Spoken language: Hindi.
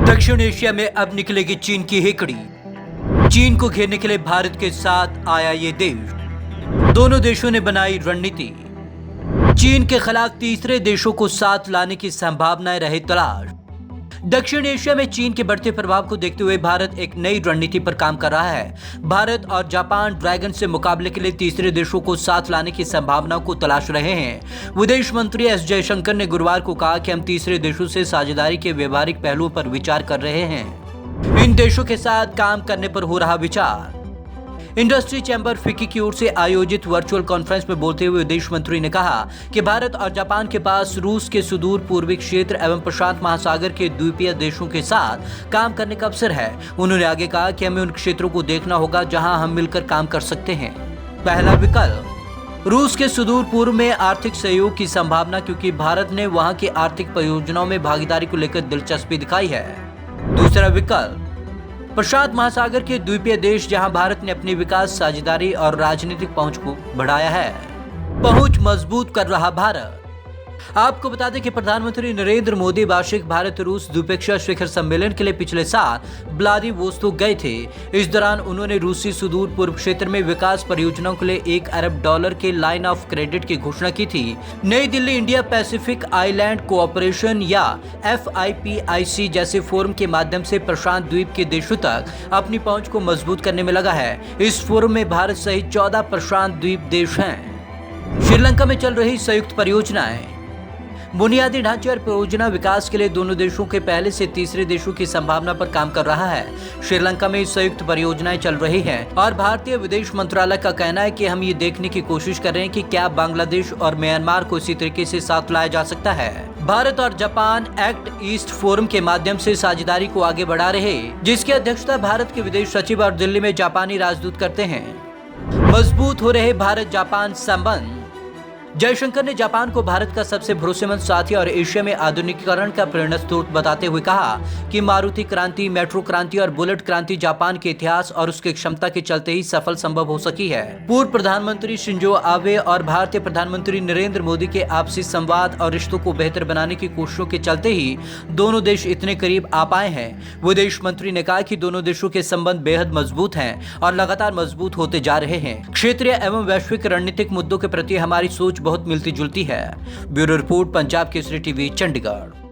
दक्षिण एशिया में अब निकलेगी चीन की हेकड़ी। चीन को घेरने के लिए भारत के साथ आया ये देश। दोनों देशों ने बनाई रणनीति। चीन के खिलाफ तीसरे देशों को साथ लाने की संभावनाएं रहे तलाश। दक्षिण एशिया में चीन के बढ़ते प्रभाव को देखते हुए भारत एक नई रणनीति पर काम कर रहा है। भारत और जापान ड्रैगन से मुकाबले के लिए तीसरे देशों को साथ लाने की संभावनाओं को तलाश रहे हैं। विदेश मंत्री एस जयशंकर ने गुरुवार को कहा कि हम तीसरे देशों से साझेदारी के व्यवहारिक पहलुओं पर विचार कर रहे हैं। इन देशों के साथ काम करने पर हो रहा विचार। इंडस्ट्री चैम्बर फिक्की की ओर से आयोजित वर्चुअल कॉन्फ्रेंस में बोलते हुए विदेश मंत्री ने कहा कि भारत और जापान के पास रूस के सुदूर पूर्वी क्षेत्र एवं प्रशांत महासागर के द्वीपीय देशों के साथ काम करने का अवसर है। उन्होंने आगे कहा कि हमें उन क्षेत्रों को देखना होगा जहां हम मिलकर काम कर सकते हैं। पहला विकल्प, रूस के सुदूर पूर्व में आर्थिक सहयोग की संभावना, क्योंकि भारत ने वहां की आर्थिक परियोजनाओं में भागीदारी को लेकर दिलचस्पी दिखाई है। दूसरा विकल्प, प्रशांत महासागर के द्वीपीय देश, जहां भारत ने अपनी विकास, साझेदारी और राजनीतिक पहुंच को बढ़ाया है। पहुंच मजबूत कर रहा भारत। आपको बता दें कि प्रधानमंत्री नरेंद्र मोदी वार्षिक भारत रूस द्विपक्षीय शिखर सम्मेलन के लिए पिछले साल व्लादिवोस्तोक गए थे। इस दौरान उन्होंने रूसी सुदूर पूर्व क्षेत्र में विकास परियोजनाओं के लिए $1 अरब के लाइन ऑफ क्रेडिट की घोषणा की थी। नई Delhi India Pacific island cooperation या FIPIC जैसे फोरम के माध्यम से प्रशांत द्वीप के देशों तक अपनी पहुंच को मजबूत करने में लगा है। इस फोरम में भारत सहित 14 प्रशांत द्वीप देश हैं। श्रीलंका में चल रही संयुक्त परियोजनाएं। बुनियादी ढांचे और परियोजना विकास के लिए दोनों देशों के पहले से तीसरे देशों की संभावना पर काम कर रहा है। श्रीलंका में संयुक्त परियोजनाएं चल रही हैं और भारतीय विदेश मंत्रालय का कहना है कि हम ये देखने की कोशिश कर रहे हैं कि क्या बांग्लादेश और म्यांमार को इसी तरीके से साथ लाया जा सकता है। भारत और जापान एक्ट ईस्ट फोरम के माध्यम से साझेदारी को आगे बढ़ा रहे, जिसकी अध्यक्षता भारत के विदेश सचिव और दिल्ली में जापानी राजदूत करते हैं। मजबूत हो रहे भारत जापान संबंध। जयशंकर ने जापान को भारत का सबसे भरोसेमंद साथी और एशिया में आधुनिकीकरण का प्रेरणा स्रोत बताते हुए कहा कि मारुति क्रांति, मेट्रो क्रांति और बुलेट क्रांति जापान के इतिहास और उसकी क्षमता के चलते ही सफल संभव हो सकी है। पूर्व प्रधानमंत्री शिंजो आबे और भारतीय प्रधानमंत्री नरेंद्र मोदी के आपसी संवाद और रिश्तों को बेहतर बनाने की कोशिशों के चलते ही दोनों देश इतने करीब आ पाए हैं। विदेश मंत्री ने कहा कि दोनों देशों के संबंध बेहद मजबूत हैं और लगातार मजबूत होते जा रहे हैं। क्षेत्रीय एवं वैश्विक रणनीतिक मुद्दों के प्रति हमारी सोच बहुत मिलती जुलती है। Bureau report, Punjab Kesari TV, Chandigarh.